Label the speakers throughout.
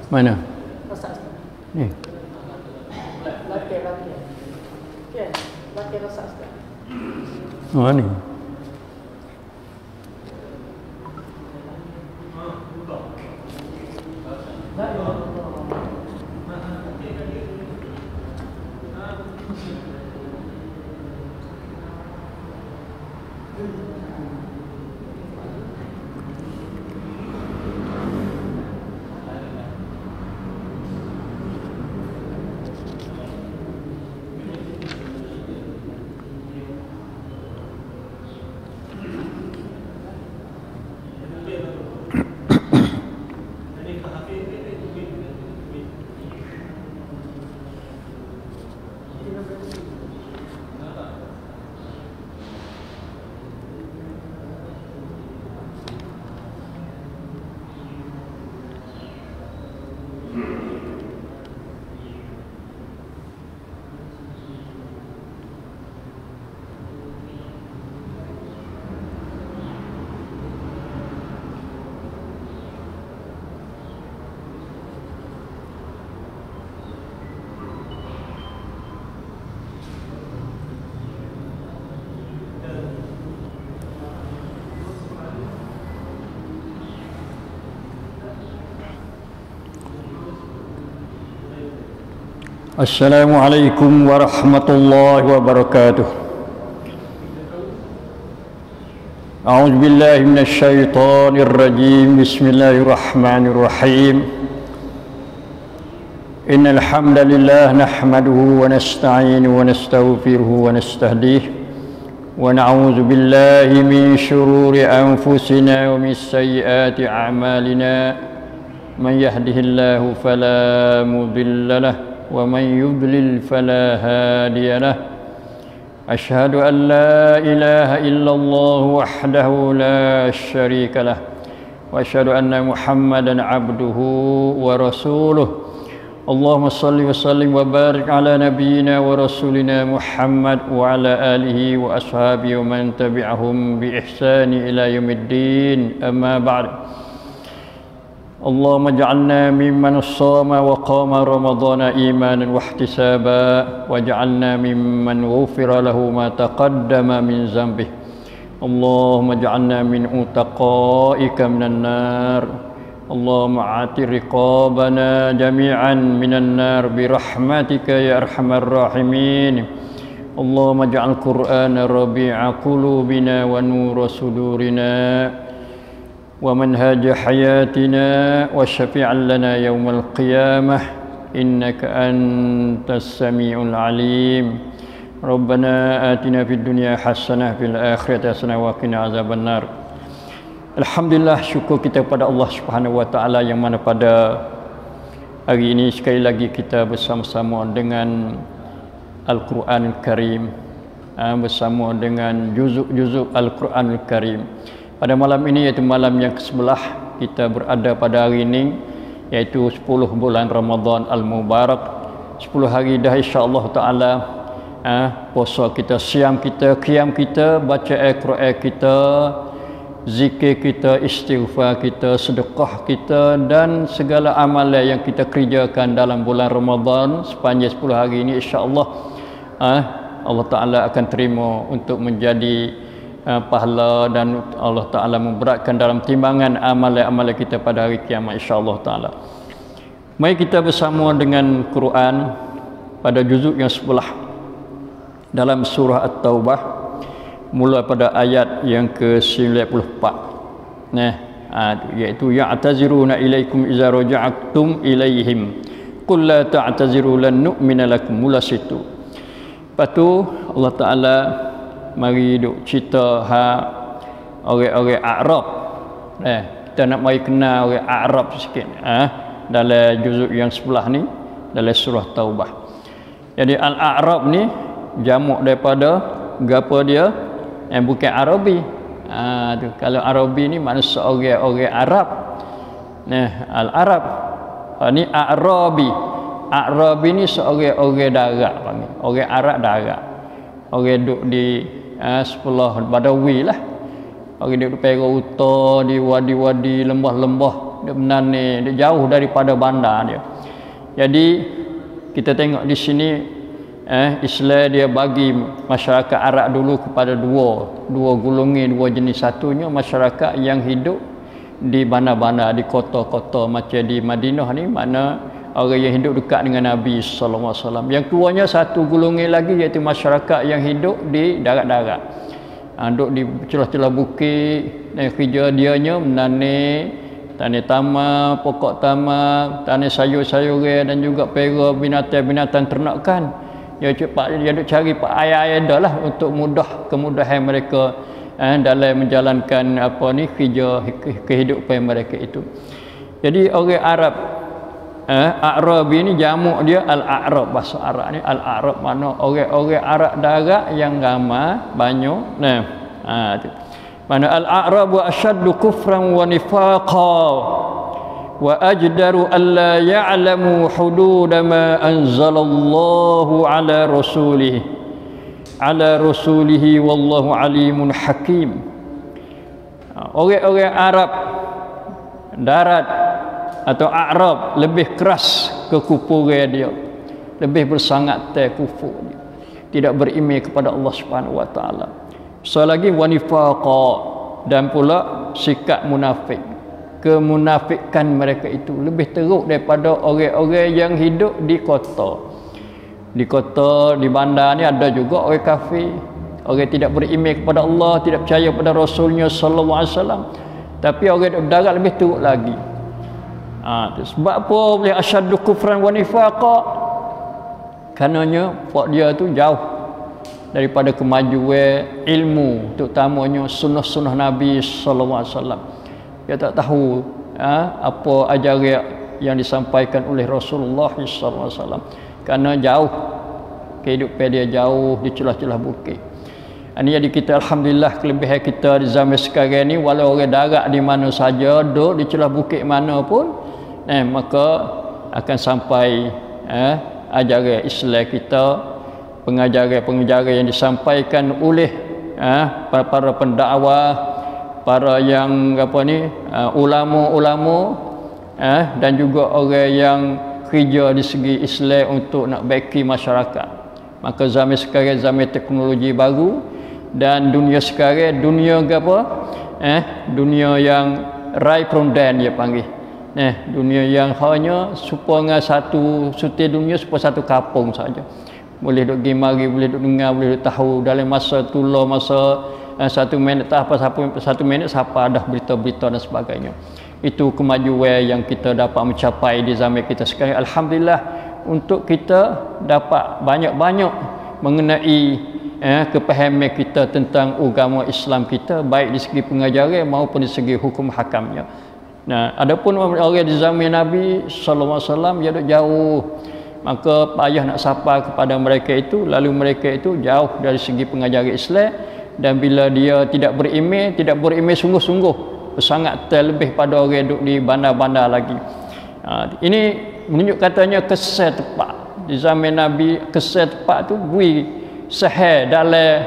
Speaker 1: Mana? Ni. Oh ni. Assalamualaikum warahmatullahi wabarakatuh. A'udzu billahi minasy syaithanir rajim. Bismillahirrahmanirrahim. Innal hamdalillah nahmaduhu wa nasta'inuhu wa nastaghfiruhu wa nastahdihi wa na'udzu billahi min shururi anfusina wa min sayyiati a'malina. Man yahdihillahu fala mudilla lahu ومن يضلل فلا هادي له أشهد أن لا إله إلا الله وحده لا شريك له وأشهد أن محمدا عبده ورسوله اللهم صل وسلم وبارك على نبينا ورسولنا محمد وعلى آله وأصحابه ومن تبعهم بإحسان إلى يوم الدين أما بعد اللهم اجعلنا ممن صام وقام رمضان إيمانا واحتسابا واجعلنا ممن غفر له ما تقدم من ذنبه اللهم اجعلنا من عتقائك من النار اللهم اعتق رقابنا جميعا من النار برحمتك يا أرحم الراحمين اللهم اجعل القرآن ربيع قلوبنا ونور صدورنا ومنهاج حياتنا وشفيعا لنا يوم القيامة إنك أنت السميع العليم ربنا آتنا في الدنيا حسنة في الآخرة حسنة وقنا عذاب النار. Alhamdulillah, syukur kita kepada Allah Subhanahu wa taala yang mana pada hari ini sekali lagi kita bersama-sama dengan Al-Quran Al-Karim, bersama dengan juzuk-juzuk Al-Quran Al-Karim. Pada malam ini, iaitu malam yang ke-11, kita berada pada hari ini, iaitu 10 bulan Ramadan Al-Mubarak. 10 hari dah insya-Allah taala, puasa kita, siam kita, qiyam kita, baca Al-Quran kita, zikir kita, istighfar kita, sedekah kita dan segala amalan yang kita kerjakan dalam bulan Ramadan sepanjang 10 hari ini, insya-Allah Allah taala akan terima untuk menjadi pahala dan Allah taala memberatkan dalam timbangan amalan-amalan kita pada hari kiamat, insya-Allah taala. Mari kita bersama dengan Quran pada juzuk yang 11 dalam surah At-Taubah, mula pada ayat yang ke-94. Iaitu ya'taziruna ilaikum idza raja'tum ilaihim qul la ta'taziru lan nu'mina lakum, mula situ. Lepas tu Allah taala mari duk cerita orang-orang Arab. Kita nak mari kenal orang Arab sikit dalam juzuk yang sebelah ni, dalam surah Taubah. Jadi Al-A'rab ni jamak daripada gapo dia yang bukan Arabi. Tu kalau Arabi ni makna seorang-orang Arab. Al-Arab ni Arabi. Arabi ni seorang-orang darat panggil. Orang Arab darat. Orang duduk di sebelah Badawi lah. Orang duduk pera hutan di wadi-wadi, lembah-lembah, dia menanam, dia jauh daripada bandar dia. Jadi kita tengok di sini Islam dia bagi masyarakat Arab dulu kepada dua golongan, dua jenis. Satunya masyarakat yang hidup di bandar-bandar, di kota-kota macam di Madinah ni, mana orang yang hidup dekat dengan Nabi sallallahu alaihi wasallam. Yang keduanya satu golongan lagi, iaitu masyarakat yang hidup di darat-darat. Duduk di celah-celah bukit, dan kerja dianya menanam, tanam tamak, pokok tamak, tanam sayur-sayuran dan juga pera binatang-binatang ternakan. Dia duk cari air-air dah lah untuk kemudahan mereka dalam menjalankan kerja kehidupan mereka itu. Jadi orang Arab, A'rabi ni jamak dia Al-A'rab, bahasa Arab ni Al-A'rab, mana orang-orang Arab darat yang ramai banyak. Tu. Mana Al-A'rab wa asyaddu kufran wa nifaqa wa ajdaru an la ya'lamu hudud ma anzalallahu ala rasulihi wallahu alimun hakim. Orang-orang Arab darat atau Arab lebih keras kekufuran dia, lebih bersangat kufur dia, tidak beriman kepada Allah Subhanahu wa taala. Selagi wanifaqa, dan pula sikap munafik, kemunafikan mereka itu lebih teruk daripada orang-orang yang hidup di kota. Di kota, di bandar ni ada juga orang kafir, orang tidak beriman kepada Allah, tidak percaya pada Rasulnya sallallahu alaihi wasallam. Tapi orang darat lebih teruk lagi. Sebab apa boleh asyaddu kufran wa nifaqa? Karenanya pak dia tu jauh daripada kemajuan ilmu, terutamanya sunnah-sunnah Nabi sallallahu alaihi wasallam. Dia tak tahu apa ajaran yang disampaikan oleh Rasulullah sallallahu alaihi wasallam. Kerana jauh kehidupan dia, jauh di celah-celah bukit. Ini jadi kita alhamdulillah, kelebihan kita di zaman sekarang ni, walau orang darat di mana saja, duduk di celah bukit mana pun, maka akan sampai ajaran Islam kita, pengajaran-pengajaran yang disampaikan oleh para pendakwah, para yang ulama-ulama, dan juga orang yang kerja di segi Islam untuk nak baiki masyarakat. Maka zaman sekarang zaman teknologi baru, dan dunia sekarang dunia dunia yang right from then dia panggil. Dunia yang hanya supaya satu sutir dunia, supaya satu kampung saja. Boleh duk pergi mari, boleh duk dengar, boleh duk tahu dalam masa tulah, masa 1 minit tak apa, 1 minit siapa ada berita-berita dan sebagainya. Itu kemajuan yang kita dapat mencapai di zaman kita sekarang. Alhamdulillah, untuk kita dapat banyak-banyak mengenai kepahaman kita tentang agama Islam kita, baik di segi pengajaran maupun di segi hukum hakamnya. Nah, adapun orang di zaman Nabi sallallahu alaihi wasallam dia duduk jauh, maka payah nak sapa kepada mereka itu, lalu mereka itu jauh dari segi pengajaran Islam, dan bila dia tidak beriman sungguh-sungguh, sangat terlebih pada orang duduk di bandar-bandar lagi. Ini menunjuk katanya kesan tepat di zaman Nabi. Kesan tepat tu bui sahih dalam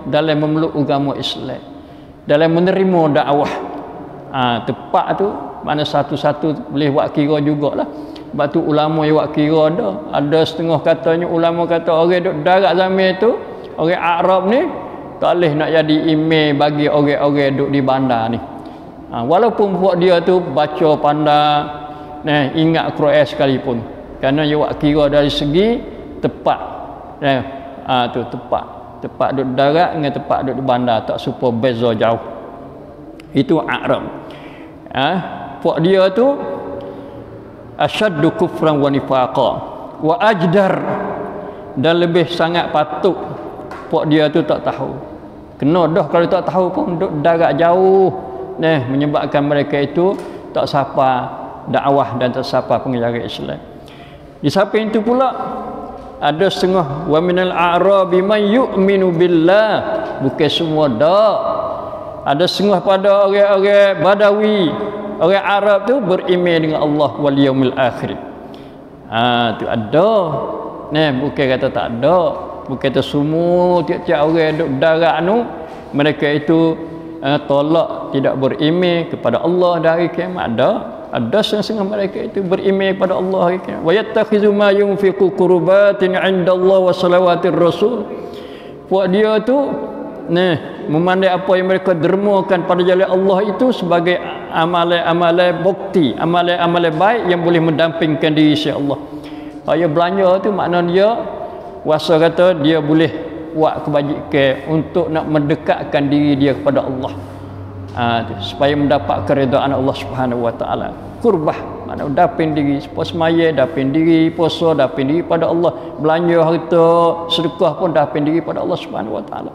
Speaker 1: dalam memeluk agama Islam, dalam menerima dakwah. Tepat tu mana satu-satu boleh buat kira jugalah. Sebab tu ulama yang buat kira ada setengah katanya, ulama kata orang duduk darat zaman tu, orang Arab ni tak boleh nak jadi imam bagi orang-orang duduk di bandar ni. Walaupun buat dia tu baca pandai, ingat Quran sekalipun, kerana dia buat kira dari segi tepat. Tu tepat duduk darat dengan tepat duduk di bandar, tak serupa, beza jauh. Itu Arab. Puak dia tu asyaddu kufran wa nifaqa wa ajdar, dan lebih sangat patut. Puak dia tu tak tahu, kena dah kalau tak tahu pun duduk darat jauh, menyebabkan mereka itu tak sapa dakwah dan tak sapa pengajaran Islam. Di samping itu pula ada setengah wa minal a'rabi man yu'minu billah, bukan semua dak. Ada setengah pada orang-orang Badawi, orang Arab tu beriman dengan Allah wal yaumil akhir. Tu ada. Bukan kata tak ada, bukan kata semua tiap-tiap orang duduk darat tu mereka itu tolak tidak berimej kepada Allah dari kiamat. Ada setengah mereka itu berimej kepada Allah hari kiamat. Wa yattakhizu ma yunfiqu qurbatin 'inda Allah wa salawatir rasul. Buat dia tu memandai apa yang mereka dermakan pada jalan Allah itu sebagai amalan-amalan bukti, amalan-amalan baik yang boleh mendampingkan diri si Allah.Aya belanja tu makna dia wasa kata dia boleh buat kebajikan untuk nak mendekatkan diri dia kepada Allah. Supaya mendapat keredaan Allah Subhanahu wa taala. Qurbah makna dapin diri, puasa semaya dapin diri, puasa dapin diri pada Allah, belanja harta, sedekah pun dapin diri pada Allah Subhanahu wa taala.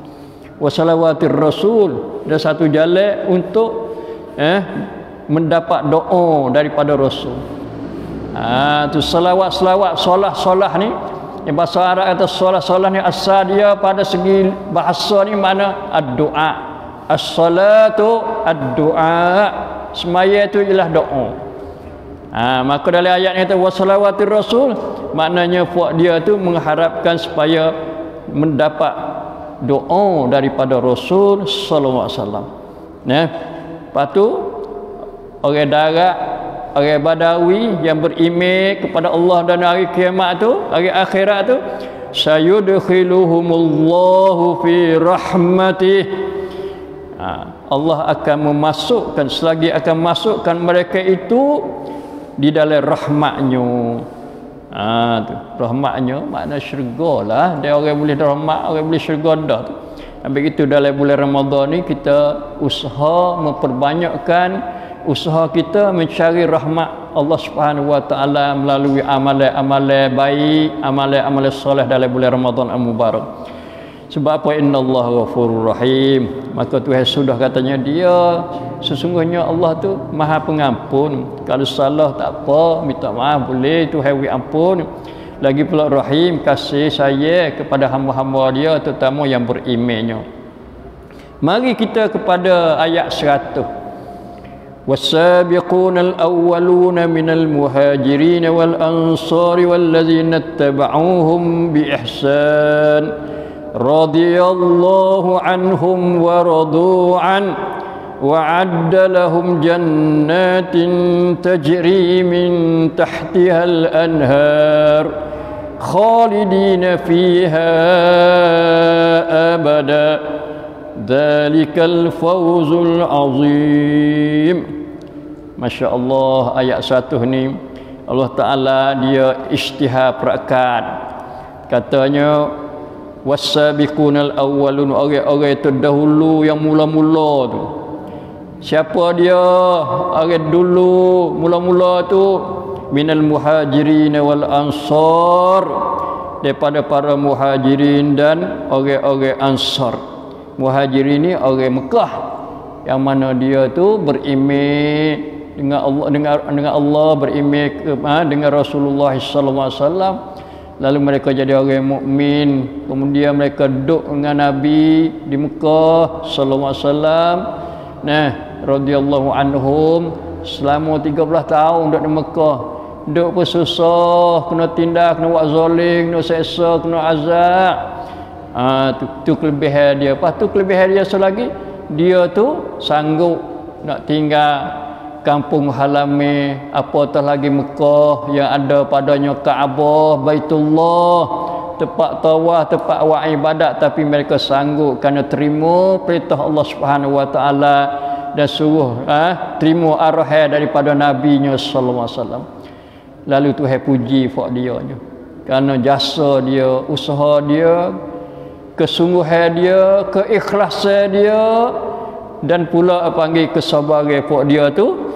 Speaker 1: Wa salawatir rasul, dan satu jalan untuk mendapat doa daripada rasul. Tu salawat-salawat, solah-solah ni yang bahasa Arab kata solah-solah ni asal dia pada segi bahasa ni mana ad-doa. As-salatu ad-doa. Semaya itu ialah doa. Maka dalam ayat ni kata wasalawatir rasul, maknanya puak dia tu mengharapkan supaya mendapat doa daripada Rasul sallallahu alaihi wasallam. Lepas tu orang darat, orang badawi yang berimej kepada Allah dan hari kiamat tu, hari akhirat tu, sayudkhiluhumullahu fi rahmatih. Allah akan memasukkan, selagi akan masukkan mereka itu di dalam rahmatnya. Tu rahmatnya makna syurga lah. Dia orang boleh rahmat, orang boleh syurga dah tu. Habis itu dalam bulan Ramadan ni kita usaha memperbanyakkan usaha kita mencari rahmat Allah Subhanahu wa taala melalui amalan-amalan baik, amalan-amalan soleh dalam bulan Ramadan al-Mubarak. Sebab apa? Innallaha ghafurur rahim. Maka Tuhan sudah katanya dia sesungguhnya Allah tu Maha Pengampun. Kalau salah tak apa, minta maaf boleh, Tuhan wi ampun. Lagi pula Rahim, kasih sayang kepada hamba-hamba dia terutama yang berimejnya. Mari kita kepada ayat 100. والسابقون الأولون من المهاجرين والأنصار والذين اتبعوهم بإحسان رضي الله عنهم ورضوا عنه وأعد لهم جنات تجري من تحتها الأنهار خالدين فيها أبدا ذلك الفوز العظيم. Masya Allah, ayat 1 ni Allah Ta'ala dia isytihar perakat. Katanya wassabiqunal awwalun, orang-orang terdahulu yang mula-mula tu. Siapa dia? Orang dulu mula-mula tu minal muhajirin wal ansar, daripada para muhajirin dan orang-orang ansar. Muhajirin ni orang Mekah yang mana dia tu berimej dengan Allah, berimej dengan Rasulullah sallallahu alaihi wasallam. Lalu mereka jadi orang mukmin, kemudian mereka duduk dengan Nabi di Mekah sallallahu alaihi wasallam. Radhiyallahu anhum, selama 13 tahun duduk di Mekah. Duduk pun susah, kena tindak, kena buat zalim, kena seksa, kena azab. Tu kelebihan dia. Lepas tu kelebihan dia selagi dia tu sanggup nak tinggal kampung halami, apatah lagi Mekah yang ada padanya Kaabah, Baitullah, tempat tawaf, tempat buat ibadat, tapi mereka sanggup kerana terima perintah Allah Subhanahu wa taala dan suruh terima arahan daripada nabinya sallallahu alaihi wasallam. Lalu Tuhan puji fak dia nya kerana jasa dia, usaha dia, kesungguhan dia, keikhlasan dia, dan pula panggil kesabaran fak dia tu.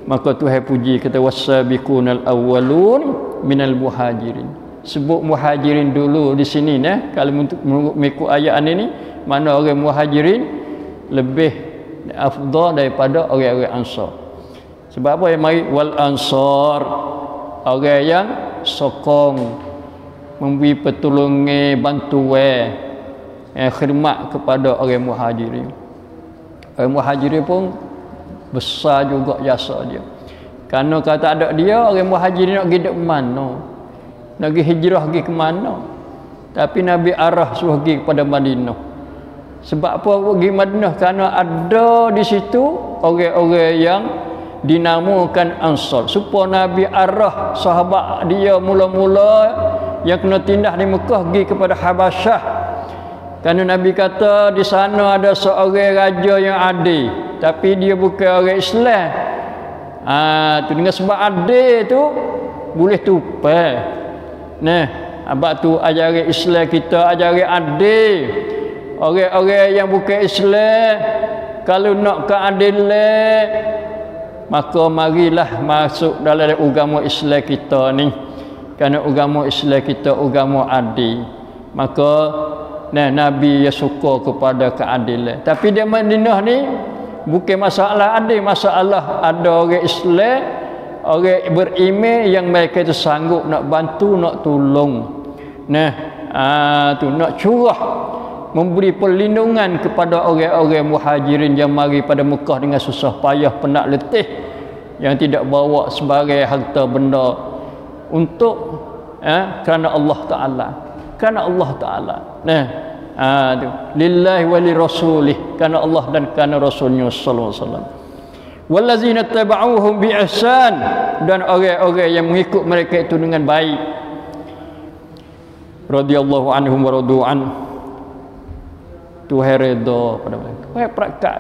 Speaker 1: Maka Tuhan puji kata wassabiqunal awwalun minal muhajirin. Sebut muhajirin dulu di sini kalau mengikut ayat ini mana orang muhajirin lebih afdal daripada orang-orang ansar. Sebab apa yang mari wal ansar, orang yang sokong, memberi pertolongan, bantuan, khidmat kepada orang muhajirin. Orang muhajirin pun besar juga jasa dia. Kerana kalau tak ada dia, orang muhajirin nak pergi ke mana? Nak pergi hijrah pergi ke mana? Tapi Nabi arah suruh pergi kepada Madinah. Sebab apa pergi Madinah? Kerana ada di situ orang-orang yang dinamakan Ansar. Supaya Nabi arah sahabat dia mula-mula yang kena tindah di Mekah pergi kepada Habasyah. Kerana Nabi kata di sana ada seorang raja yang adil, tapi dia bukan orang Islam. Tu dengan sebab adil tu boleh tupai. Nah, abang tu ajaran Islam kita ajaran adil. Orang-orang yang bukan Islam kalau nak keadilan, maka marilah masuk dalam agama Islam kita ni. Kerana agama Islam kita agama adil. Maka Nabi yang suka kepada keadilan. Tapi di Madinah ni bukan masalah adil, masalah ada orang Islam, orang beriman yang mereka itu sanggup nak bantu, nak tolong. Tu nak curah, memberi perlindungan kepada orang-orang muhajirin yang mari pada Mekah dengan susah payah, penat letih, yang tidak bawa sebagai harta benda untuk kerana Allah Ta'ala. Kerana Allah Ta'ala. Lillahi wa li rasulih, kerana Allah dan kerana Rasulnya sallallahu alaihi wasallam. Wallazina tabauhum bi ihsan, dan orang-orang yang mengikut mereka itu dengan baik. Radhiyallahu anhum wa radu an. Tuhan redha pada mereka. Tuhan praktek.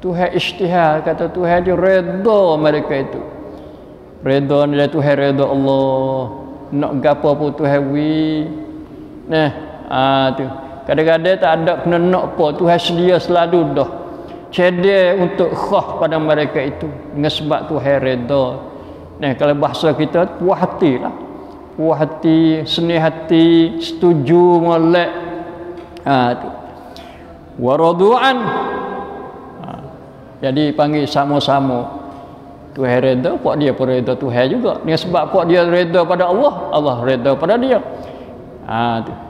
Speaker 1: Tuhan isytihar, kata Tuhan dia redha mereka itu. Redha ni Tuhan redha Allah. Nak gapo pun Tuhan wi. Tu. Kadang-kadang tak ada kena nak apa, Tuhan sedia selalu dah. Cedek untuk khah pada mereka itu dengan sebab Tuhan redha. Kalau bahasa kita puas hati lah. Puas hati, senang hati, setuju molek. Tu. Waradu'an. Jadi panggil sama-sama. Tuhan redha, pak dia pun redha Tuhan juga. Dengan sebab pak dia redha pada Allah, Allah redha pada dia.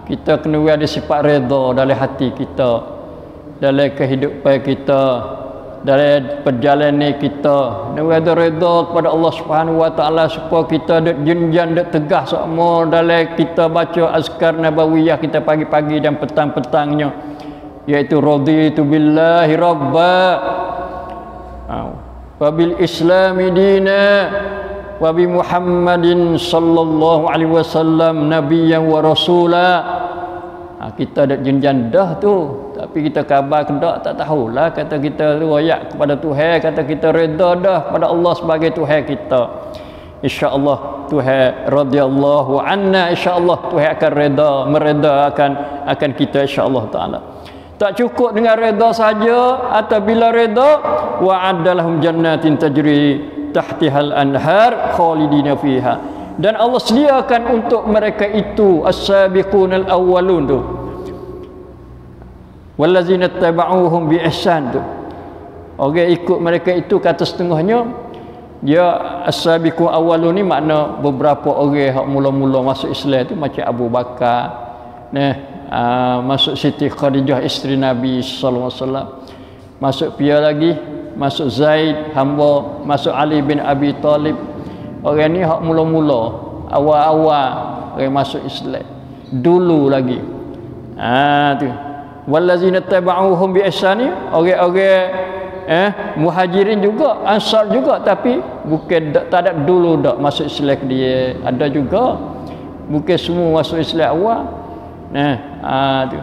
Speaker 1: Kita kena ada sifat redha dalam hati kita, dalam kehidupan kita, dalam perjalanan kita. Kena ada redha kepada Allah Subhanahu Wa Taala supaya kita dek jenjang, dek tegah semua dalam kita baca azkar nabawiyah kita pagi-pagi dan petang-petangnya, iaitu raditu billahi rabba wa bil islami dina wa bi Muhammadin sallallahu alaihi wasallam nabiyyan wa rasula. Kita ada jenjang dah tu, tapi kita khabar kedak tak tahulah, kata kita royak kepada Tuhan, kata kita redha dah pada Allah sebagai Tuhan kita. Insya-Allah Tuhan radhiyallahu anna, insya-Allah Tuhan akan redha, mereda akan kita insya-Allah taala. Tak cukup dengan redha saja, atau bila redha wa'adalahum jannatin tajri tahtihal anhar khalidina fiha, dan Allah sediakan untuk mereka itu as-sabiqunal awwalun tu, wallazina tabauhum bi ihsan tu. Orang ikut mereka itu kata setengahnya dia as-sabiqun awwalun ni makna beberapa orang hak mula-mula masuk Islam tu macam Abu Bakar, masuk Siti Khadijah isteri Nabi sallallahu alaihi wasallam, masuk pia lagi, masuk Zaid hamba, masuk Ali bin Abi Talib. Orang ni hak mula-mula awal-awal orang masuk Islam dulu lagi. Tu wallazina tabauhum bi ihsani, orang-orang muhajirin juga, ansar juga, tapi bukan tak ada dulu dak masuk Islam dia, ada juga, bukan semua masuk Islam awal. Tu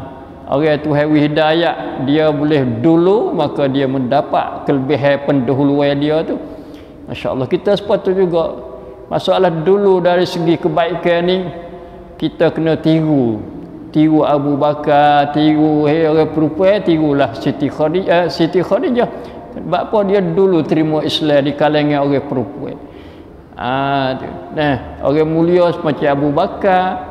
Speaker 1: orang Tuhan hidayah, dia boleh dulu, maka dia mendapat kelebihan pendahuluan dia tu. Masya-Allah, kita sepatutnya juga masalah dulu dari segi kebaikan ni kita kena tiru Abu Bakar, tiru orang perempuan, tirulah Siti Khadijah. Sebab apa dia dulu terima Islam di kalangan orang perempuan. Orang mulia macam Abu Bakar,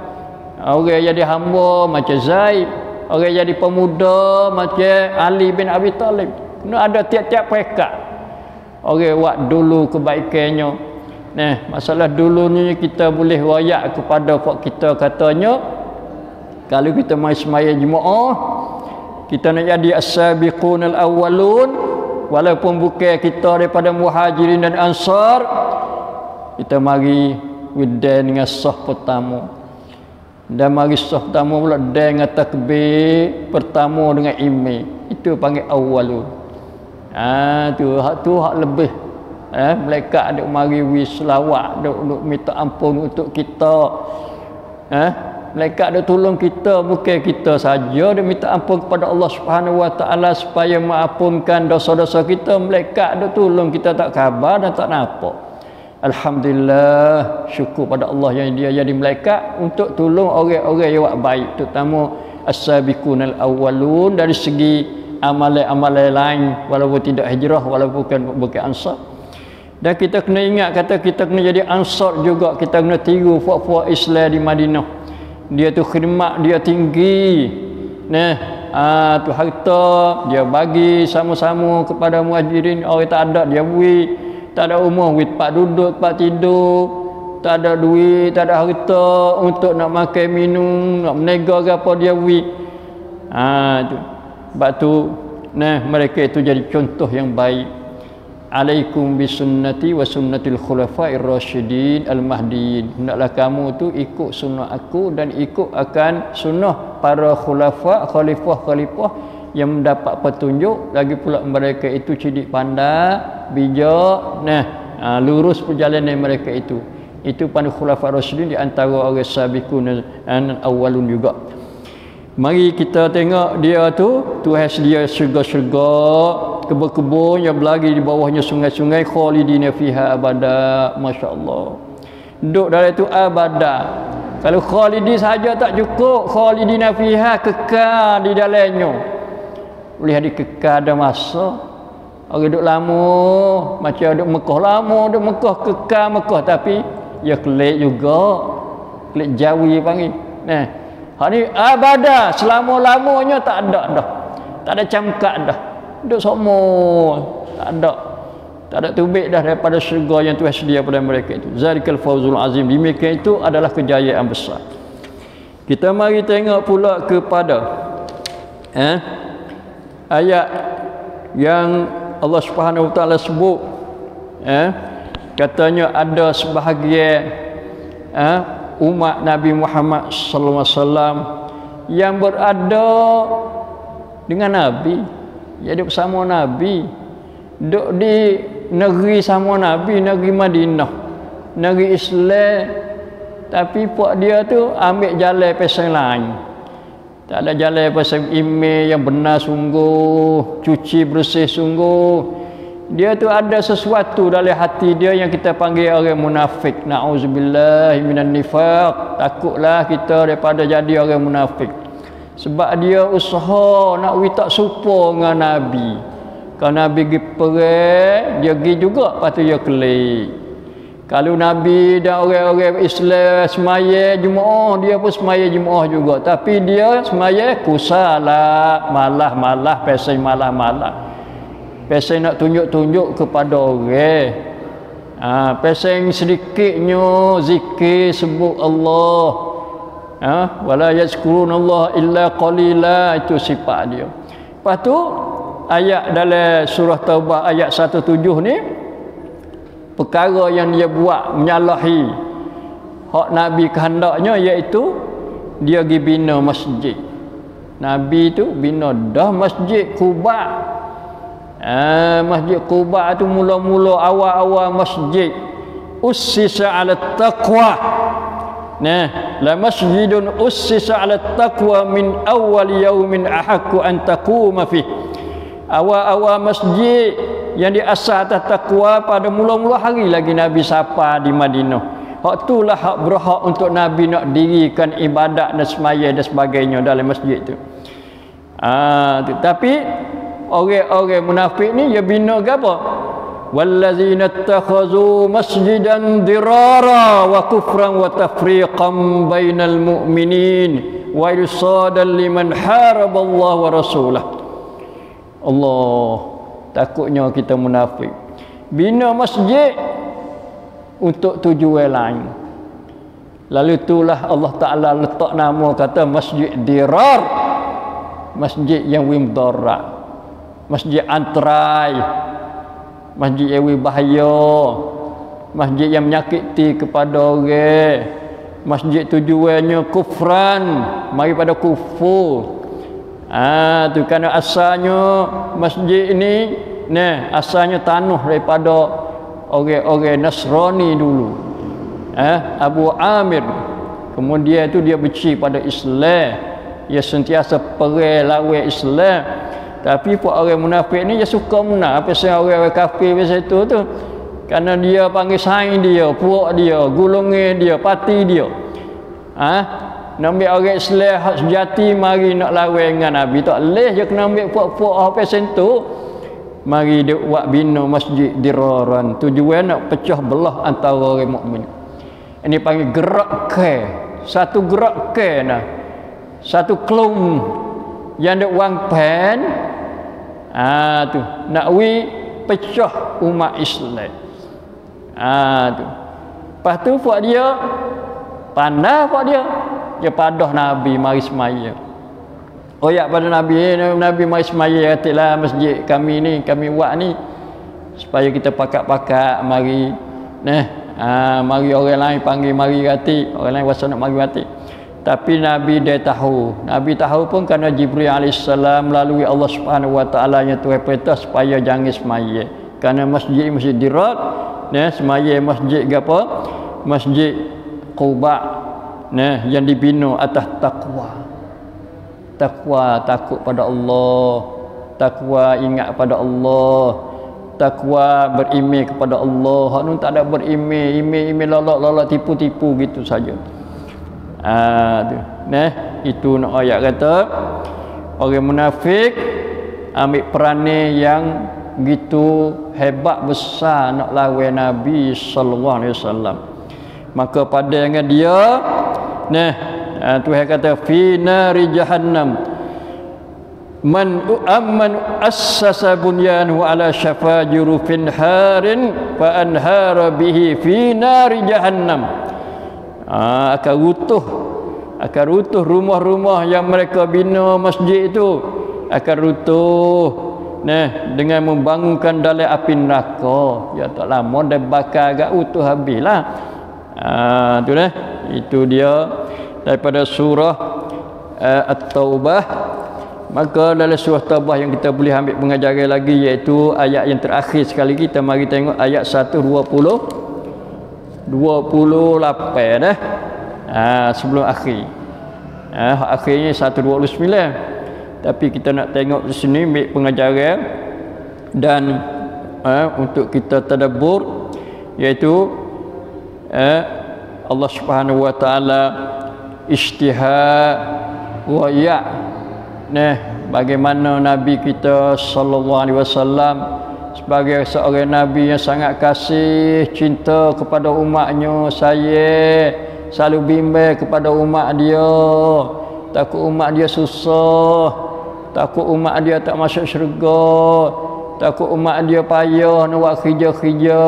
Speaker 1: orang jadi hamba macam Zaid, orang jadi pemuda macam Ali bin Abi Talib. Kena ada tiap-tiap pekat orang buat dulu kebaikannya. Masalah dulu ni kita boleh royak kepada pak kita, katanya kalau kita mai sembahyang jemaah, kita nak jadi as-sabiqunal awwalun, walaupun bukan kita daripada muhajirin dan ansar, kita mari widan dengan sah pertama. Dan mari sah pertama pula dengan takbir pertama dengan imam. Itu panggil awwalun. Tu hak lebih. Malaikat duk mari selawat, duk minta ampun untuk kita. Malaikat duk tolong kita, bukan kita saja dia minta ampun kepada Allah Subhanahu Wa Taala supaya mengampunkan dosa-dosa kita. Malaikat duk tolong kita, tak khabar dan tak nampak. Alhamdulillah, syukur pada Allah yang dia jadi malaikat untuk tolong orang-orang yang buat baik, terutama as-sabiqunal awwalun dari segi amalan-amalan lain, walaupun tidak hijrah, walaupun bukan ansar. Dan kita kena ingat, kata kita kena jadi ansar juga, kita kena tiru puak-puak Islam di Madinah. Dia tu khidmat dia tinggi. Tu harta dia bagi sama-sama kepada muhajirin, orang tak ada dia beri. Tak ada umur, tempat duduk, tempat tidur, tak ada duit, tak ada harta untuk nak makan minum, nak menega ke apa dia beri. Tu. Sebab tu mereka itu jadi contoh yang baik. Alaikum bisunnati wa sunnatil khulafair rasyidin al-mahdiyyin. Hendaklah kamu tu ikut sunnah aku dan ikut akan sunnah para khalifah yang mendapat petunjuk. Lagi pula mereka itu cerdik pandai, bijak, lurus perjalanan mereka itu. Itu para khulafair rasyidin di antara orang sabiqun awwalun juga. Mari kita tengok dia tu, Tuhan sedia syurga-syurga, kebun-kebun yang berlari di bawahnya sungai-sungai, khalidina fiha abada. Masya-Allah. Duduk dalam itu abada. Kalau khalidi saja tak cukup, khalidina fiha, kekal di dalamnya. Boleh ada kekal ada masa. Orang duduk lama, macam duduk Mekah lama, duduk Mekah kekal Mekah, tapi ya kelik juga. Kelik Jawi panggil. Hak ni abada, selama-lamanya tak ada dah. Tak ada camkat dah. Duduk semua tak ada tubik dah daripada syurga yang Tuhan sedia pada mereka itu. Zalikal fawzul azim. Demikian itu adalah kejayaan besar. Kita mari tengok pula kepada ayat yang Allah Subhanahu Wa Taala sebut, katanya ada sebahagian umat Nabi Muhammad sallallahu alaihi wasallam yang berada dengan Nabi, jadi bersama Nabi, duduk di negeri sama Nabi, negeri Madinah, negeri Islam, tapi puak dia tu ambil jalan pasal lain. Tak ada jalan pasal imam yang benar sungguh, cuci bersih sungguh. Dia tu ada sesuatu dalam hati dia yang kita panggil orang munafik. Na'udzubillah minan nifaq. Takutlah kita daripada jadi orang munafik. Sebab dia usaha nak tak serupa dengan Nabi. Kalau Nabi pergi perang, dia pergi juga, lepas tu dia kelik. Kalau Nabi dan orang-orang Islam semaya Jumaat, dia pun semaya Jumaat juga. Tapi dia semaya kusala, malah-malah, pasal malah-malah. Pasal nak tunjuk-tunjuk kepada orang. Pasal sedikitnya zikir sebut Allah. Wala yazkurunallah illa qalila, itu sifat dia. Lepas tu ayat dalam surah Taubah ayat 17 ni, perkara yang dia buat menyalahi hak Nabi kehendaknya, iaitu dia pergi bina masjid. Nabi tu bina dah masjid Quba. Masjid Quba tu mula-mula awal-awal masjid ussisa 'ala taqwa. La masjidun ussisa 'ala taqwa min awwal yaumin ahaqqu an taquma fi. Awal-awal masjid yang diasas atas takwa pada mula-mula hari lagi Nabi sapa di Madinah. Hak itulah hak berhak untuk Nabi nak dirikan ibadat dan semaya dan sebagainya dalam masjid tu. Tapi orang-orang munafik ni dia bina ke apa? Wallazina ittakhazu masjidan dirara wa kufran wa tafriqan bainal mu'minin wa irsadan liman haraballahu wa rasulah. Allah, takutnya kita munafik. Bina masjid untuk tujuan lain. Lalu itulah Allah Ta'ala letak nama kata masjid dirar. Masjid yang mudarat. Masjid antrai, masjid yang bahaya, masjid yang menyakiti kepada orang, masjid tujuannya kufran, mari pada kufur. Tu kerana asalnya masjid ini asalnya tanah daripada orang-orang Nasrani dulu. Abu Amir. Kemudian tu dia benci pada Islam. Dia sentiasa perang lawan Islam. Tapi pun orang munafik ni dia suka menang. Apa sebab orang kafir macam tu kerana dia panggil saing dia, puak dia, golongan dia, parti dia. Nak ambil orang Islam hak sejati mari nak lawan dengan Nabi. Tak leh je kena ambil puak-puak apa sentuh. Mari dia buat bina masjid diraran. Tujuan nak pecah belah antara orang mukmin. Ini panggil gerak ke. Satu gerak ke nah. Satu kelum yang ada wang pen. Tu nak pecah umat Islam. Tu. Lepas tu buat dia pandai buat dia padah Nabi mari semaya. Oyak pada Nabi mari semaya katalah masjid kami ni kami buat ni supaya kita pakat-pakat mari mari orang lain panggil mari rati, orang lain wasa nak mari rati. Tapi Nabi dia tahu. Nabi tahu pun kerana Jibril alaihissalam melalui Allah Subhanahu wa taala yang Tuhan perintah supaya jangan semaya. Kerana masjid dirat, semaya masjid apa? Masjid Quba yang dibina atas takwa. Takwa takut pada Allah, takwa ingat pada Allah, takwa berimej kepada Allah. Hak nun tak ada berimej, imej lolok tipu-tipu gitu saja. Itu nak ayat kata orang munafik ambil peranan yang gitu hebat besar nak lawan Nabi sallallahu alaihi wasallam. Maka pada dengan dia Tuhan kata fi nari jahannam man assasa bunyanhu ala syafa jurufin harin fa anhara bihi fi nari jahannam. Akan runtuh rumah-rumah yang mereka bina masjid itu akan runtuh dengan membangunkan dalam api neraka. Ya tak lama dah bakar agak utuh habislah. Itu dia daripada surah At-Taubah. Maka dalam surah Taubah yang kita boleh ambil pengajaran lagi iaitu ayat yang terakhir sekali kita mari tengok ayat 128 sebelum akhir. Akhirnya 129. Tapi kita nak tengok di sini ambil pengajaran dan untuk kita tadabbur iaitu Allah Subhanahu wa taala ijtihad wa bagaimana Nabi kita sallallahu alaihi wasallam sebagai seorang nabi yang sangat kasih cinta kepada umatnya, saya selalu bimbang kepada umat dia, takut umat dia susah, takut umat dia tak masuk syurga, takut umat dia payah nak buat kerja-kerja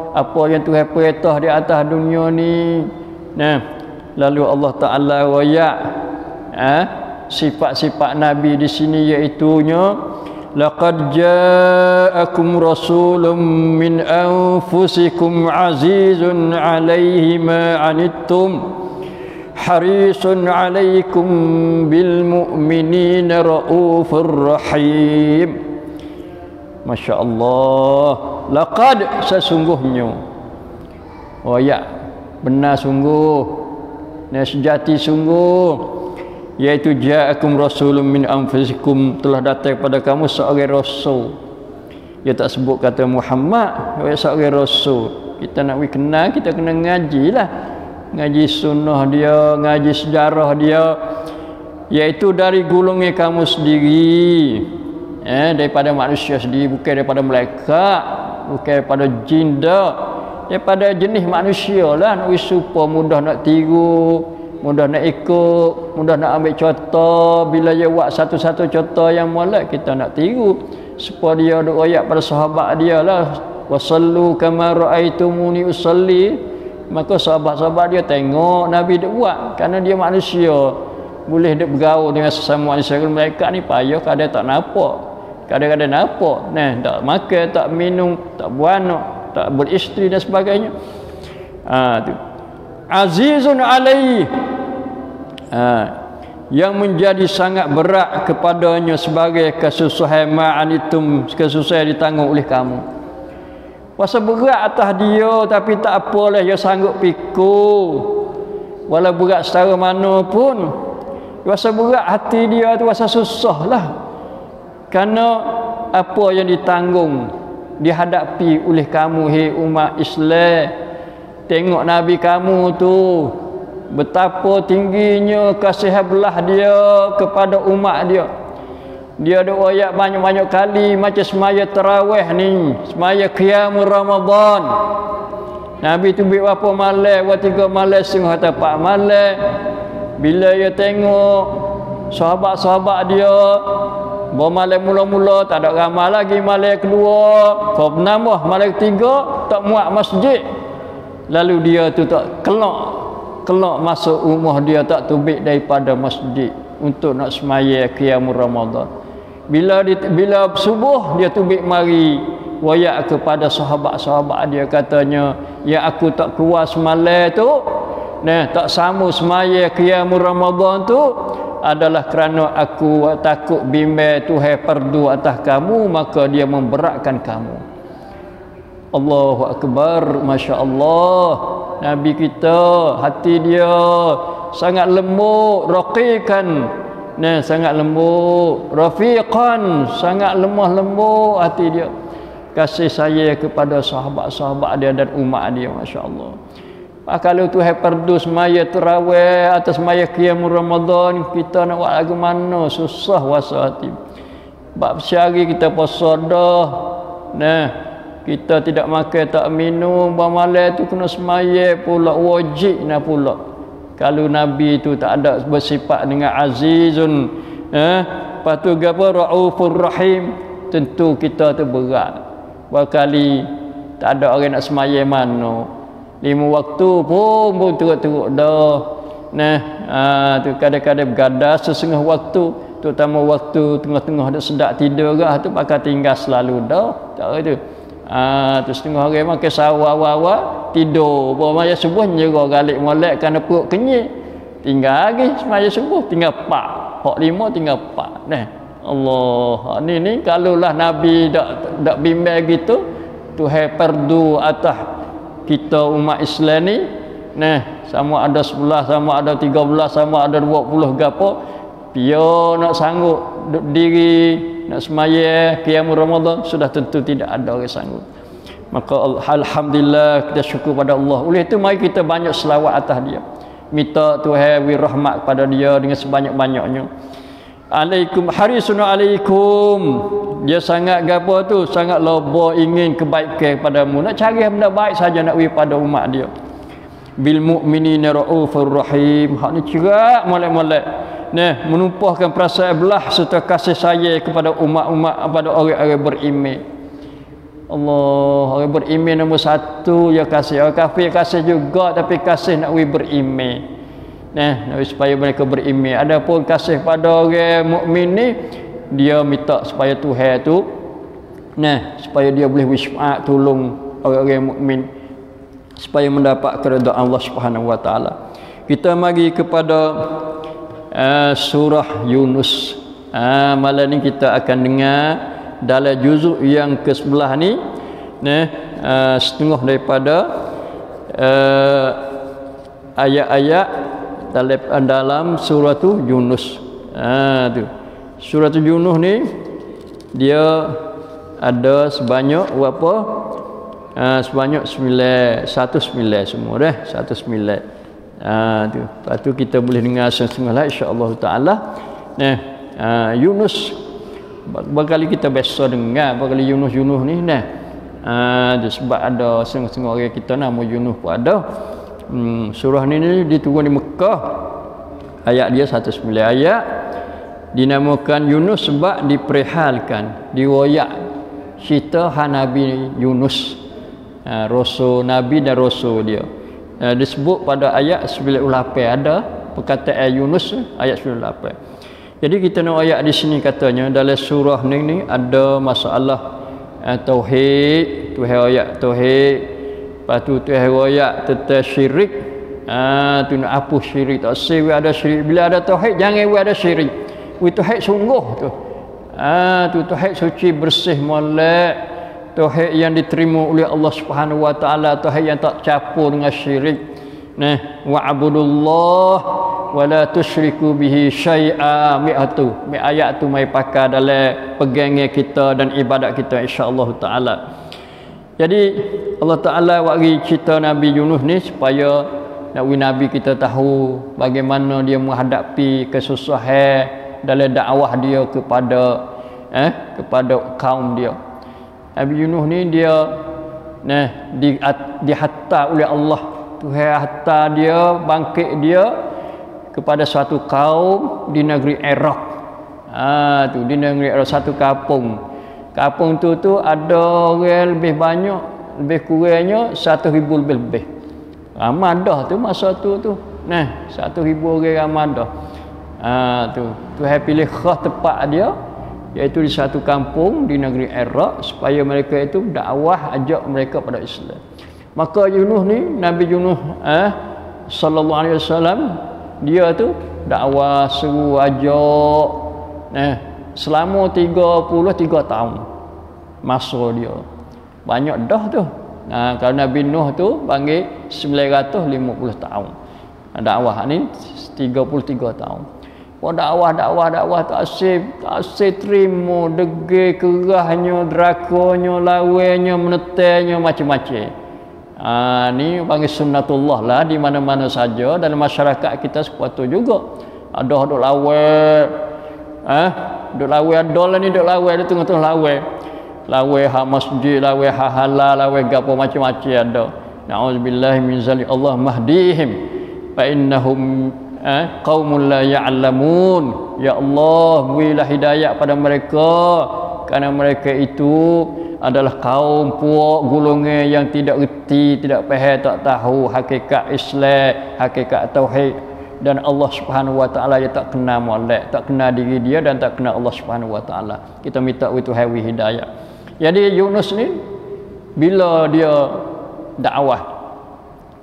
Speaker 1: apa yang Tuhan perintah di atas dunia ni. Lalu Allah Taala royak sifat-sifat Nabi di sini iaitunya laqad ja'akum rasulun min anfusikum azizun 'alaihi ma 'anittum harisun 'alaikum bil mu'minina raufur rahim. Masya Allah. Laqad sesungguhnya. Benar sungguh. Sejati sungguh. Iaitu ja'akum rasulun min anfusikum, telah datang kepada kamu seorang rasul. Dia tak sebut kata Muhammad, seorang rasul. Kita nak kenal, kita kena ngajilah. Ngaji sunnah dia, ngaji sejarah dia. Iaitu dari golongan kamu sendiri. Daripada manusia sendiri, bukan daripada malaikat, bukan daripada jin dah. Daripada jenis manusia lah. Nak supaya mudah nak tiru, mudah nak ikut, mudah nak ambil contoh. Bila dia buat satu-satu contoh yang molek, kita nak tiru supaya dia duk royak pada sahabat dia lah. Wasallu kama raaitumuni usalli. Maka sahabat-sahabat dia tengok Nabi duk buat, kerana dia manusia, boleh duk bergaul dengan sesama manusia. Mereka ni payah, kadang tak nampak, kadang-kadang nampak. Tak makan, tak minum, tak beranak, tak beristeri dan sebagainya. Tu azizun alaihi, yang menjadi sangat berat kepadanya sebagai kesusahan ma'anitum, kesusahan ditanggung oleh kamu. Puasa berat atas dia, tapi tak apalah dia sanggup pikul. Walau berat secara mana pun, puasa berat hati dia tu puasa susah lah. Kerana apa yang ditanggung, dihadapi oleh kamu, hei umat Islam. Tengok Nabi kamu tu, betapa tingginya kasih belah dia kepada umat dia. Dia ada ayat banyak-banyak kali macam semaya tarawih ni, semaya qiyamul Ramadan. Nabi tu ambil berapa malam, buat 3 malam setengah atau 4 malam. Bila dia tengok sahabat-sahabat dia bermalam mula-mula tak ada ramai lagi, malam kedua kau menambah, malam ketiga tak muat masjid. Lalu dia tu tak kelak masuk rumah dia, tak tubik daripada masjid untuk nak semaya qiyamul Ramadan. Bila subuh dia tubik mari wayak kepada sahabat-sahabat dia, katanya, ya aku tak keluar semalam tu, tak sama semaya qiyamul Ramadan tu adalah kerana aku takut bimbang Tuhan fardu atas kamu, maka dia memberatkan kamu. Allahu Akbar, Masya Allah. Nabi kita hati dia sangat lembut, raqiqan, sangat lembut, rafiqan, sangat lemah lembut hati dia. Kasih sayang kepada sahabat-sahabat dia dan umat dia, Masya Allah. Kalau Tuhan fardu semaya tarawih atas semaya qiyamul Ramadan, kita nak buat lagu mana, susah wasa hati. Bab sehari kita puasa dah, kita tidak makan tak minum, bermalam tu kena semaya pula, wajib nak pula. Kalau Nabi tu tak ada bersifat dengan azizun, lepas tu apa, raufur rahim, tentu kita tu berat. Berkali tak ada orang nak semaya mana, 5 waktu pun teruk-teruk dah. Tu kadang-kadang bergadas setengah waktu, terutama waktu tengah-tengah dah sedap tidur ke, tu pakai tinggal selalu dah. Tak tu. Tu setengah hari makan sawah awal-awal tidur, bermaya subuh nyerah galik molek kerana perut kenyit. Tinggal lagi semaya subuh tinggal 4, hak 5 tinggal 4. Allah, ni kalaulah Nabi dak bimbang gitu, Tuhan fardu atas kita umat Islam ni, sama ada 11, sama ada 13, sama ada 20 gapo, dia nak sanggup diri nak semaya qiyamul Ramadan, sudah tentu tidak ada orang sanggup. Maka alhamdulillah, kita syukur pada Allah. Oleh itu mari kita banyak selawat atas dia, minta Tuhan beri rahmat kepada dia dengan sebanyak-banyaknya. Alaikum, harisun alaikum, dia sangat gapo tu, sangat loba ingin kebaikan kepadamu, nak cari benda baik saja nak beri pada umat dia. Bil mu'minina raufur rahim, hak ni cerak molek-molek, menumpahkan perasaan belah serta kasih sayang kepada umat-umat, kepada orang-orang beriman. Allah, orang beriman nombor 1 ya kasih. Orang kafir kasih juga, tapi kasih nak beriman. Supaya mereka beriman. Adapun kasih pada orang mukmin ni, dia minta supaya Tuhan tu supaya dia boleh bersyafaat tolong orang-orang mukmin supaya mendapat keridhaan Allah Subhanahu wa taala. Kita mari kepada surah Yunus. Malam ni kita akan dengar dalam juzuk yang ke-11 ni, setengah daripada ayat-ayat dalam surah tu Yunus. Tu surah tu Yunus ni dia ada sebanyak berapa? Sebanyak 9 semua dah, 19. Tu. Lepas tu kita boleh dengar setengah lah insya-Allah taala. Yunus berkali kita biasa dengar berkali Yunus ni sebab ada setengah-setengah orang kita nama Yunus pun ada. Surah ni diturun di Mekah, ayat dia 19 ayat, dinamakan Yunus sebab diperihalkan riwayat cerita Nabi Yunus, rasul Nabi dan rasul dia. Disebut pada ayat 98 ada perkataan Yunus ayat 98. Jadi kita nak ayat di sini katanya dalam surah ni ada masalah tauhid, Tuhan ayat tauhid. Lepas tu Tuhan ayat tentang syirik, Tu nak hapus syirik. Tak sih ada syirik. Bila ada tauhid jangan ada syirik. Tauhid sungguh tu. Tu tauhid suci, bersih, molek. Tauhid yang diterima oleh Allah Subhanahu wa taala, tauhid yang tak campur dengan syirik. Wa'budullah wa la tusyriku bihi syai'a. Ayat tu mai pakai dalam pegangnya kita dan ibadat kita insya-Allah taala. Jadi Allah Taala bagi cerita Nabi Yunus ni supaya Nabi kita tahu bagaimana dia menghadapi kesusahan dalam dakwah dia kepada kaum dia. Nabi Yunus ni dia dihantar oleh Allah. Tuhan hantar dia, bangkit dia kepada suatu kaum di negeri Iraq. Tu di negeri Iraq, satu kampung. Kampung tu ada orang lebih banyak, lebih kurangnya 1,000 lebih. Ramadah tu masa tu. 1,000 orang Ramadah. Tuhan pilih khas tempat dia, iaitu di satu kampung di negeri Iraq, supaya mereka itu dakwah, ajak mereka pada Islam. Maka Yunus ni, Nabi Yunus sallallahu alaihi wasallam, dia tu dakwah, seru, ajak selama 33 tahun masa dia. Banyak dah tu. Kalau Nabi Nuh tu panggil 950 tahun. Dakwah ni 33 tahun. Dakwah tak asyik terima, degil, kerahnya, drakanya, lawanya, menetainya, macam-macam. Ni panggil sunnatullah lah di mana-mana saja dalam masyarakat kita sepatu juga. Ada duk lawai. Duk lawai adol ni, duk lawai dia tengah-tengah lawai. Lawai hak masjid, lawai hak halal, lawai gapo macam-macam ada. Na'udzubillahi min zalik. Allah mahdihim fa innahum qaumun la ya'lamun. Ya Allah, berilah hidayah pada mereka kerana mereka itu adalah kaum puak golongan yang tidak reti, tidak faham, tak tahu hakikat Islam, hakikat tauhid, dan Allah Subhanahu wa taala dia tak kenal molek, tak kenal diri dia dan tak kenal Allah Subhanahu wa taala. Kita minta Tuhan hidayah. Jadi Yunus ni bila dia dakwah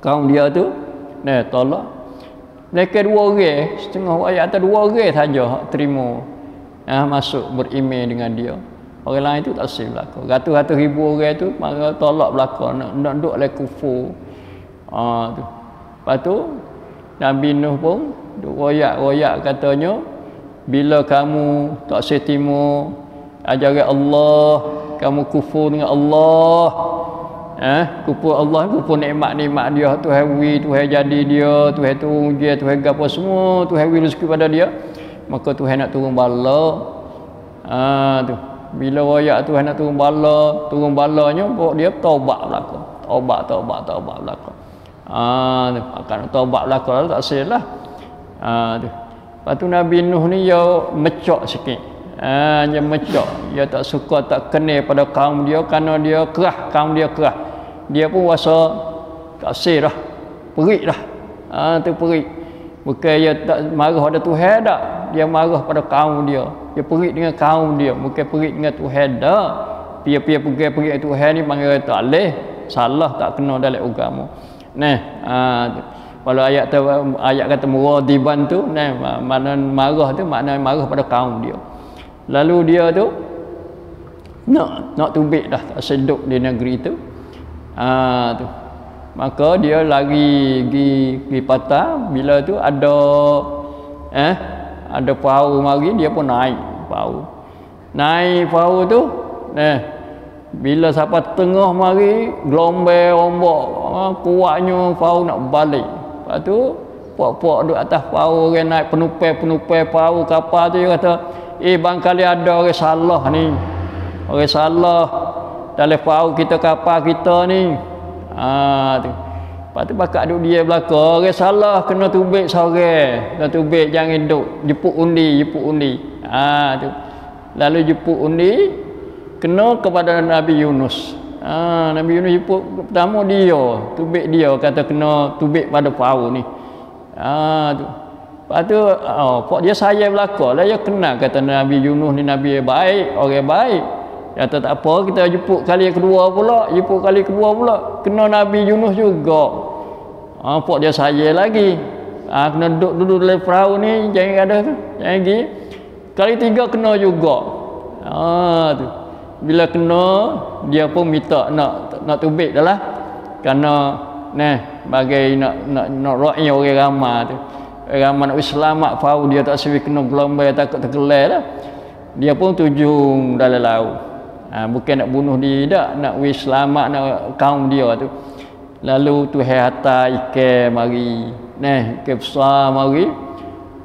Speaker 1: kaum dia tu tolak, mereka 2 orang, setengah ayat atas 2 orang saja terima masuk beriman dengan dia. Orang lain tu tak sih belaka. Ratus-ratus ribu orang tu maka tolak belaka, nak duduk oleh kufur. Tu. Lepas tu Nabi Nuh pun duk royak katanya, bila kamu tak setimur ajaran Allah, kamu kufur dengan Allah, kufur Allah, kufur nikmat-nikmat dia, Tuhan Tuhan jadi dia, Tuhan turun ujian, Tuhan apa semua, Tuhan rezeki pada dia, maka Tuhan nak turun bala. Tu bila royak Tuhan nak turun balanya buat dia taubat belaka. Taubat belaka. Akan taubat belaka tak silap. Tu. Lepas tu Nabi Nuh ni dia mecok sikit. Dia mecok. Dia tak suka, tak kenal pada kaum dia kerana dia kerah, kaum dia kerah. Dia pun rasa tak sih dah. Perik dah. Tu perik. Bukan dia tak marah pada Tuhan tak. Dia marah pada kaum dia. Dia perik dengan kaum dia. Bukan perik dengan Tuhan dah. Pia-pia perik dengan Tuhan ni panggil tak boleh. Salah, tak kena dalam agama. Kalau ayat kata muradiban tu, makna marah tu, makna marah pada kaum dia. Lalu dia tu nak tubik dah, tak seduk di negeri tu. Tu. Maka dia lari pergi patah. Bila tu ada perahu mari, dia pun naik perahu tu. Bila sampai tengah mari, gelombang ombak kuatnya, perahu nak balik. Lepas tu puak-puak duduk atas perahu, orang naik penupai perahu kapal tu, dia kata, bangkali ada orang salah ni, orang salah dalam perahu kita, kapal kita ni. Tu. Lepas tu bakal duduk dia belakang, orang salah kena tubik seorang, kena tubik, jangan duduk jepuk undi. Tu. Lalu jepuk undi kena kepada Nabi Yunus. Nabi Yunus jepuk pertama dia, tubik dia, kata kena tubik pada perahu ni. Tu. Lepas tu pok dia sayang belakang lah, dia kenal kata Nabi Yunus ni Nabi baik, orang baik. Kata tak apa, kita jemput kali kedua pula, kena Nabi Yunus juga. Pok dia saya lagi. Kena duduk dalam perahu ni, jangan ada tu. Jangan pergi. Kali 3 kena juga. Tu. Bila kena, dia pun minta nak tubik dah lah. Kerana bagai nak ra'ya orang ramai tu. Orang ramai nak selamat perahu dia tak sewi kena gelombang takut terkelar lah. Dia pun tujung dalam laut. Bukan nak bunuh dia tak, nak selamat nak kaum dia tu. Lalu Tuhan hantar ikan mari. Ikan besar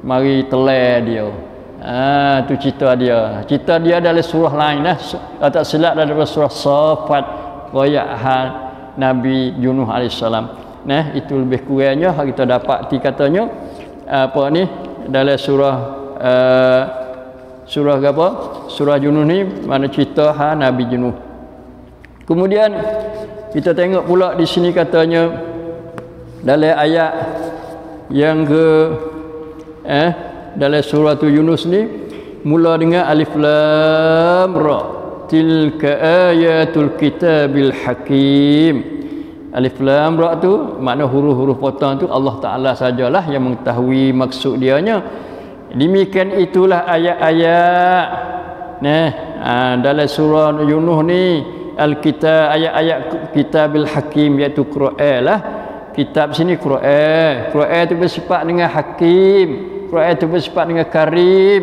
Speaker 1: mari telar dia. Tu cerita dia. Cerita dia dalam surah lain lah. Tak silap dalam surah Safat royak Nabi Yunus alaihissalam. Itu lebih kurangnya kita dapat katanya dalam surah surah apa? Surah Yunus ni mana cerita Nabi Yunus. Kemudian kita tengok pula di sini katanya dalam ayat yang ke dalam surah Yunus ni mula dengan alif lam ra tilka ayatul kitabil hakim. Alif lam ra tu makna huruf-huruf potong tu Allah Taala sajalah yang mengetahui maksud dianya. Demikian itulah ayat-ayat dalam surah Yunus ni al-kitab, ayat-ayat kitabil hakim, iaitu Quran lah. Kitab sini Quran. Quran itu bersifat dengan hakim. Quran itu bersifat dengan karim.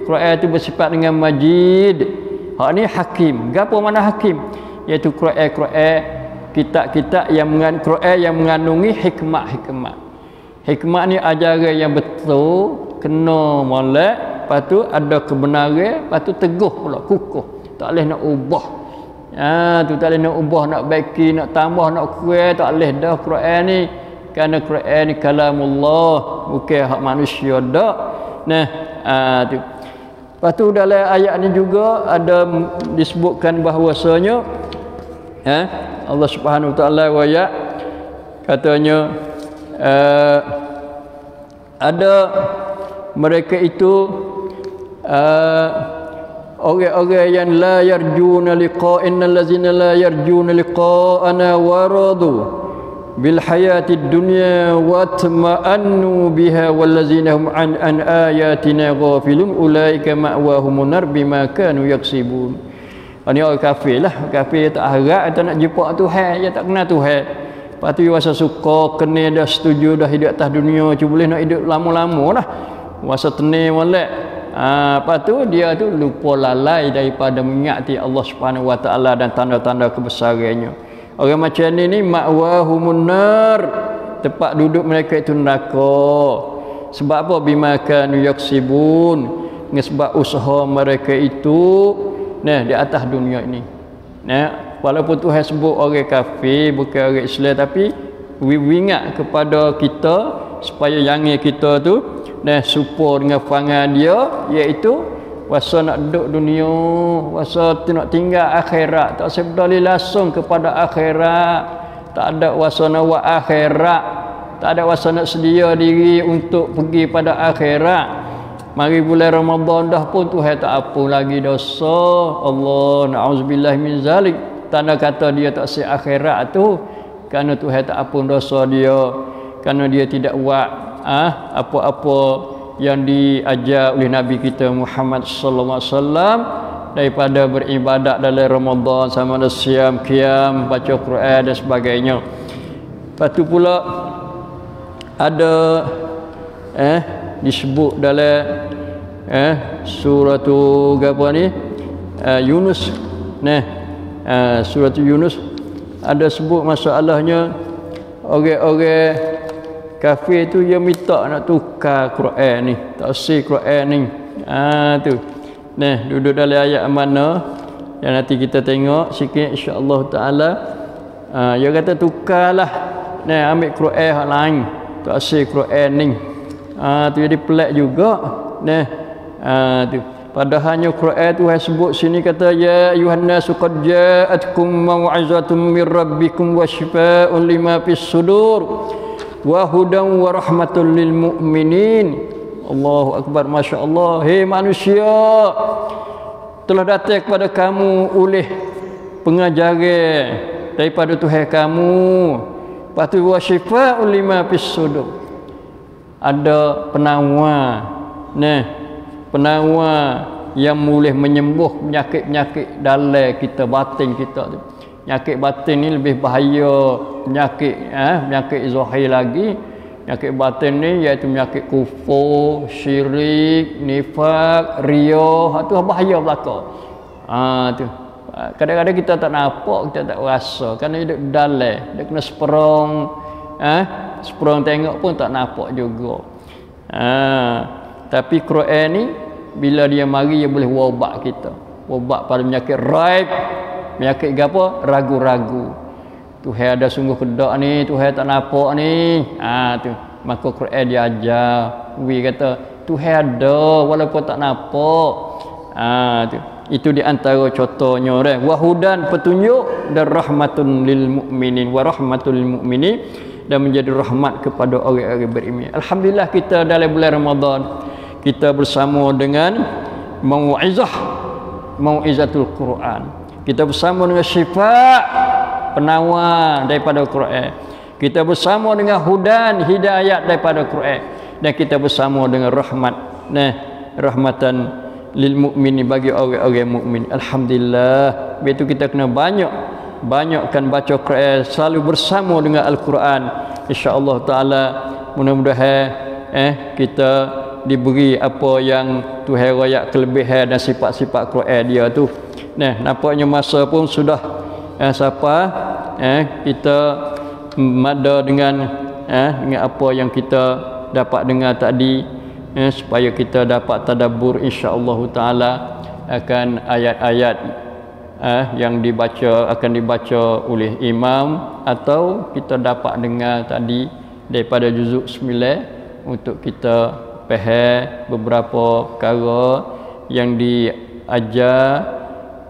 Speaker 1: Quran itu bersifat dengan majid. Hak ni hakim. Gapo mana hakim? Iaitu Quran kitab-kitab yang mengandungi hikmah-hikmah. Hikmah ni ajaran yang betul, kena molek, lepas tu ada kebenaran, lepas tu teguh pula, kukuh. Tak boleh nak ubah. Tu tak boleh nak ubah, nak baiki, nak tambah, nak kurang, tak boleh dah Quran ni. Kerana Quran ni kalamullah, bukan hak manusia dak. Tu. Lepas tu dalam ayat ni juga ada disebutkan bahawasanya Allah Subhanahu Wa Taala ayat katanya ada mereka itu orang-orang yang la yarjuna liqa'ina allazina la yarjuna liqa'ana waradu bil hayatid dunya wa tama'annu biha wallazina hum an ayatina ghafilun ulaika ma'wahumun nar bima kanu yaksibun. Ini orang kafir lah. Kafir tak harap tak nak jumpa Tuhan, dia tak kenal Tuhan. Lepas tu dia rasa suka, kena dah setuju dah hidup atas dunia, cuma boleh nak hidup lama-lama lah. Rasa tenang molek. Lepas tu dia tu lupa lalai daripada mengingati Allah Subhanahu Wa Taala dan tanda-tanda kebesarannya. Orang macam ni ma'wahumun nar, tempat duduk mereka itu neraka. Sebab apa? Bima kanu yaksibun, sebab usaha mereka itu di atas dunia ini. Walaupun Tuhan sebut orang kafir bukan orang Islam, tapi ingat kepada kita supaya jangan kita tu supo dengan fangan dia, iaitu wasa nak duduk dunia, wasa nak tinggal akhirat, tak sebdali langsung kepada akhirat, tak ada wasa nak buat akhirat, tak ada wasa nak sedia diri untuk pergi pada akhirat. Mari bulan Ramadan dah pun Tuhan tak apa lagi dosa. Allah na'udzubillah min zalik. Tanda kata dia tak si akhirat tu kerana Tuhan tak ampun dosa dia, kerana dia tidak buat apa-apa yang diajar oleh Nabi kita Muhammad sallallahu alaihi wasallam daripada beribadat dalam Ramadan sama ada siam, qiyam, baca Quran dan sebagainya. Lepas tu pula ada disebut dalam surah apa ni Yunus surah Yunus ada sebut masalahnya orang-orang kafir tu dia minta nak tukar Quran ni, tafsir Quran ni. Tu duduk dalam ayat mana yang nanti kita tengok sikit insya-Allah taala. Dia kata tukarlah ambil Quran hak lain, tafsir Quran ni. Tu jadi pelik juga. Tu padahalnya Quran tu sebut sini kata ya ayuhan nasu qad ja'atkum mau'izatun mir rabbikum wa shifaa'un lima fis sudur wa hudan wa rahmatul lil mu'minin. Allahu akbar, masya-Allah. Hei manusia, telah datang kepada kamu oleh pengajaran daripada Tuhan kamu. Lepas tu wa syifaa'un lima fis sudur. Ada penawar. Nah, penawar yang boleh menyembuh penyakit-penyakit dalam kita, batin kita tu. Penyakit batin ni lebih bahaya penyakit zahir lagi. Penyakit batin ni iaitu penyakit kufur, syirik, nifak, riya, tu bahaya belaka. Tu. Kadang-kadang kita tak nampak, kita tak rasa kerana hidup dalam, dia kena seperong, seperong tengok pun tak nampak juga. Tapi Quran ni bila dia mari dia boleh ubat kita, ubat pada penyakit raib, penyakit apa? Ragu-ragu. Tuhan ada sungguh kedak ni, Tuhan tak nampak ni. Tu. Maka Quran dia ajar, kata Tuhan ada walaupun tak nampak. Tu. Itu di antara contohnya dah. Wahudan petunjuk dan rahmatun lil mukminin wa rahmatul lil mukminin, dan menjadi rahmat kepada orang-orang beriman. Alhamdulillah kita dalam bulan Ramadan kita bersama dengan mau'izatul Quran. Kita bersama dengan syifa' penawar daripada Quran. Kita bersama dengan hudan hidayat daripada Quran, dan kita bersama dengan rahmat. Rahmatan lil mukminin, bagi orang-orang mukmin. Alhamdulillah. Begitu kita kena banyakkan baca Quran, selalu bersama dengan Al-Quran. Insya-Allah taala mudah-mudahan kita diberi apa yang Tuhan royak kelebihan dan sifat-sifat Quran dia tu. Nampaknya masa pun sudah sampai. Kita mada dengan apa yang kita dapat dengar tadi. Supaya kita dapat tadabbur insya-Allah taala akan ayat-ayat yang akan dibaca oleh imam, atau kita dapat dengar tadi daripada juzuk 9 untuk kita faham beberapa perkara yang diajar,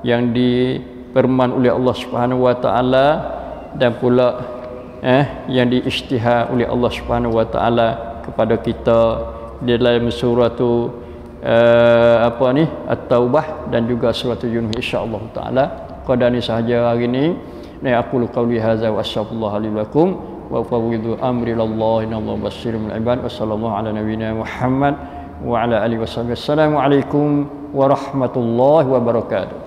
Speaker 1: yang diperman oleh Allah Subhanahu wa taala, dan pula yang diisytihar oleh Allah Subhanahu wa taala kepada kita di dalam surah At-Taubah dan juga surah Yunus insya-Allah taala. Qadani sahaja hari ini. Aku qauli hadza wa astaghfirullah li lakum wa fawwidu amri lillahi innallaha basirun bil ibad. Wassallallahu ala nabiyyina Muhammad wa ala alihi wasallam. Assalamualaikum warahmatullahi wabarakatuh.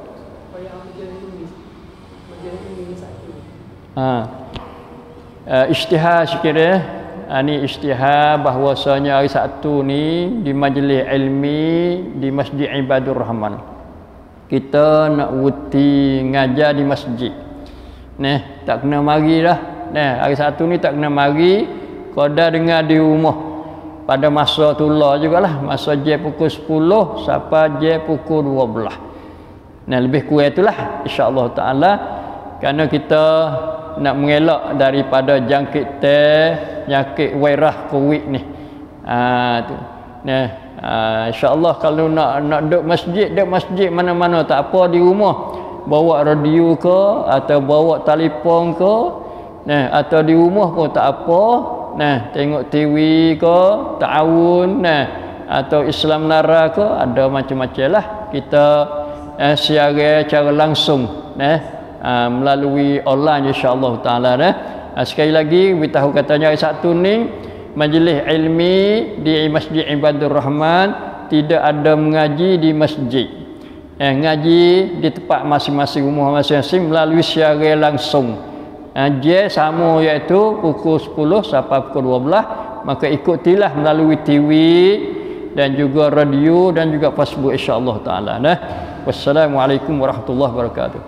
Speaker 1: Isytihar sekiranya ini isytihar bahwasanya hari Sabtu ni di majlis ilmi di Masjid Ibadur Rahman kita nak wuti ngajar di masjid. Tak kena mari dah. Hari Sabtu ni tak kena mari, qada dengar di rumah pada masa tula jugalah, masa jam pukul 10 sampai jam pukul 12. Lebih kurang itulah insya-Allah taala, kerana kita nak mengelak daripada jangkit penyakit wairah COVID ni. Tu. Insya-Allah kalau nak duduk masjid mana-mana tak apa, di rumah bawa radio ke atau bawa telefon ke, atau di rumah pun tak apa. Tengok TV ke, ta'awun, atau Islam Nara ke, ada macam-macam lah. Kita siaran cara langsung melalui online insya-Allah taala. Sekali lagi beritahu katanya hari Sabtu ni majlis ilmi di Masjid Ibadur Rahman, tidak ada mengaji di masjid. Ngaji di tempat masing-masing, rumah masing-masing melalui siaran langsung. Jam sama iaitu pukul 10 sampai pukul 12. Maka ikutilah melalui TV dan juga radio dan juga Facebook insya-Allah taala. Wassalamualaikum warahmatullahi wabarakatuh.